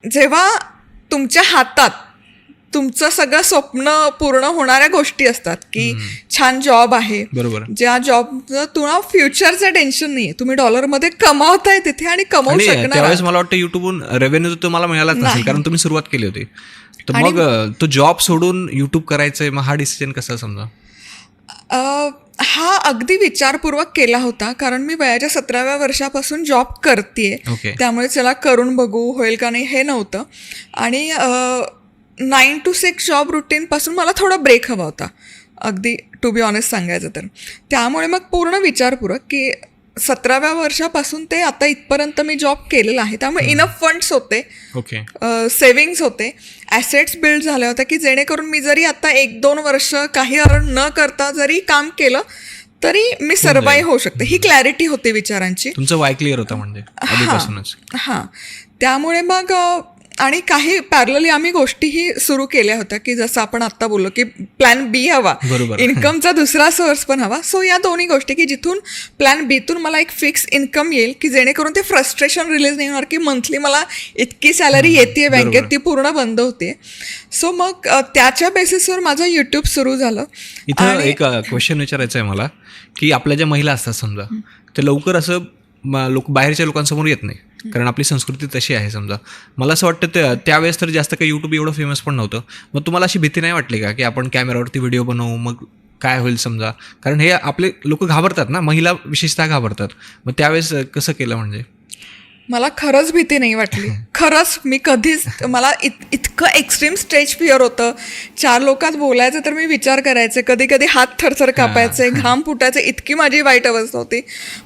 जेव्हा तुमच्या हातात तुमचं सगळं स्वप्न पूर्ण होणाऱ्या गोष्टी असतात की छान जॉब आहे, बरोबर, ज्या जॉबचं तुम्हाला फ्युचरचं टेन्शन नाहीये, तुम्ही डॉलरमध्ये कमावताय तिथे आणि कमवू शकणार. त्यावेळेस मला वाटतं युट्यूबरून रेव्हेन्यू तुम्हाला मिळालाच नसेल, कारण तुम्ही सुरुवात केली होती. तर मग तो जॉब सोडून युट्यूब करायचंय, मग हा डिसिजन कसा समजा? हा अगदी विचारपूर्वक केला होता, कारण मी वयाच्या 17व्या वर्षापासून जॉब करतेय. ओके. त्यामुळे चला करून बघू होईल का नाही हे नव्हतं. आणि 9 to 6 जॉब रुटीनपासून मला थोडा ब्रेक हवा होता, अगदी टू बी ऑनेस्ट सांगायचं तर. त्यामुळे मग पूर्ण विचारपूर्वक की 17व्या वर्षापासून ते आता इथपर्यंत मी जॉब केलेला आहे, त्यामुळे इनफ फंड्स होते, ओके, सेव्हिंग्स होते, ॲसेट्स बिल्ड झाल्या होत्या की जेणेकरून मी जरी आता 1-2 वर्ष काही अर्न न करता जरी काम केलं तरी मी सर्वाईव्ह होऊ शकते. ही क्लॅरिटी होती विचारांची. तुमचं वाय क्लिअर होता म्हणजे आधीपासूनच. हां, त्यामुळे मग आणि काही पॅरलली आम्ही गोष्टीही सुरू केल्या होत्या की जसं आपण आत्ता बोललो की प्लॅन बी हवा, बरोबर, इन्कमचा दुसरा सोर्स पण हवा. सो या दोन्ही गोष्टी की जिथून प्लॅन बीतून मला एक फिक्स इन्कम येईल की जेणेकरून ते फ्रस्ट्रेशन रिलीज नाही होणार की मंथली मला इतकी सॅलरी येते बँकेत, ती पूर्ण बंद होते. सो मग त्याच्या बेसिसवर माझं यूट्यूब सुरू झालं. इथं एक क्वेश्चन विचारायचं आहे मला, की आपल्या ज्या महिला असतात समजा, ते लवकर असं बाहेरच्या लोकांसमोर येत नाही, कारण आपली संस्कृती तशी आहे समजा. मला असं वाटतं त्यावेळेस तर जास्त काही यूट्यूब एवढं फेमस पण नव्हतं. मग तुम्हाला अशी भीती नाही वाटली का की आपण कॅमेरावरती व्हिडिओ बनवू, मग काय होईल समजा? कारण हे आपले लोक घाबरतात ना, महिला विशेषतः घाबरतात. मग त्यावेळेस कसं केलं म्हणजे? मला खरंच भीती नाही वाटली. खरंच मी कधीच, मला इतकं एक्स्ट्रीम स्टेज फिअर होतं. 4 लोकात बोलायचं तर मी विचार करायचे, कधी कधी हात थरथर कापायचे, घाम फुटायचे, इतकी माझी वाईट अवस्था होती.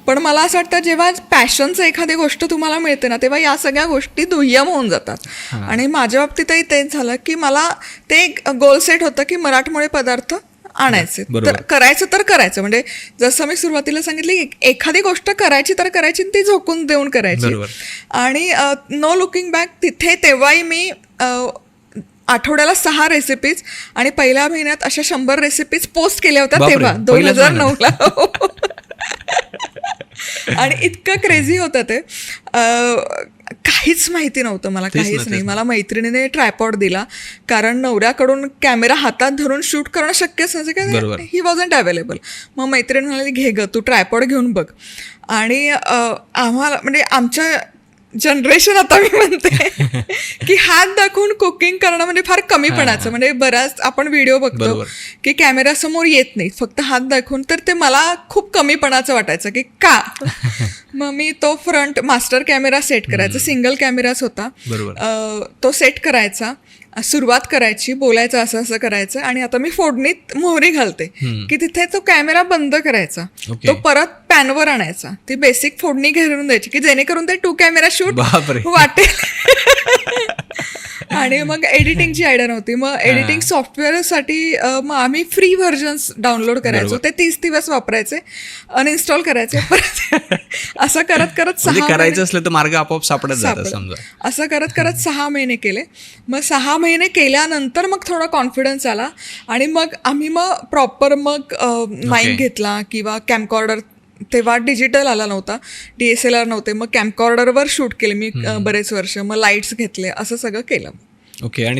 पण मला असं वाटतं जेव्हा पॅशनचं एखादी गोष्ट तुम्हाला मिळते ना, तेव्हा या सगळ्या गोष्टी दुय्यम होऊन जातात. आणि माझ्या बाबतीतही तेच झालं की मला ते एक गोल सेट होतं की मराठमोळे पदार्थ आणायचे, तर करायचं. म्हणजे जसं मी सुरुवातीला सांगितलं, एखादी गोष्ट करायची तर करायची, ती झोकून देऊन करायची. आणि नो लुकिंग बॅक. तिथे तेव्हाही मी आठवड्याला 6 रेसिपीज आणि पहिल्या महिन्यात अशा 100 रेसिपीज पोस्ट केल्या होत्या तेव्हा 2009ला. आणि इतकं क्रेझी होतं ते. काहीच माहिती नव्हतं मला, काहीच नाही. मला मैत्रिणीने ट्रायपॉड दिला, कारण नवऱ्याकडून कॅमेरा हातात धरून शूट करणं शक्यच नव्हतं, कारण ही वॉजंट अवेलेबल. मग मैत्रीण म्हणाली, घे ग तू ट्रायपॉड घेऊन बघ. आणि आम्हाला म्हणजे आमच्या जनरेशन, आता मी म्हणते की हात दाखवून कुकिंग करणं म्हणजे फार कमीपणाचं. म्हणजे बऱ्याच आपण व्हिडिओ बघतो की कॅमेऱ्यासमोर येत नाही, फक्त हात दाखवून. तर ते मला खूप कमीपणाचं वाटायचं की का. मग मी तो फ्रंट मास्टर कॅमेरा सेट करायचा, सिंगल कॅमेराच होता, तो सेट करायचा, सुरुवात करायची, बोलायचं असं असं करायचं. आणि आता मी फोडणीत मोहरी घालते की तिथे तो कॅमेरा बंद करायचा, तो परत पॅनवर आणायचा, ती बेसिक फोडणी घेऊन द्यायची की जेणेकरून ते 2 कॅमेरा शूट वाटेल. आणि मग एडिटिंगची आयडिया नव्हती. मग एडिटिंग सॉफ्टवेअरसाठी मग आम्ही फ्री व्हर्जन्स डाउनलोड करायचो, ते 30 दिवस वापरायचे, अनइन्स्टॉल करायचे, परत असं करत करत 6 करायचं असलं तर मार्ग आपोआप सापडत जातात समजा. असं करत करत 6 महिने केले. मग 6 महिने केल्यानंतर मग थोडा कॉन्फिडन्स आला. आणि मग आम्ही प्रॉपर माईक घेतला किंवा कॅमकॉर्डर, तेव्हा डिजिटल आला नव्हता, DSLR नव्हते, मग कॅमकॉर्डरवर शूट केले मी बरेच वर्ष. मग लाईट्स घेतले, असं सगळं केलं. ओके. आणि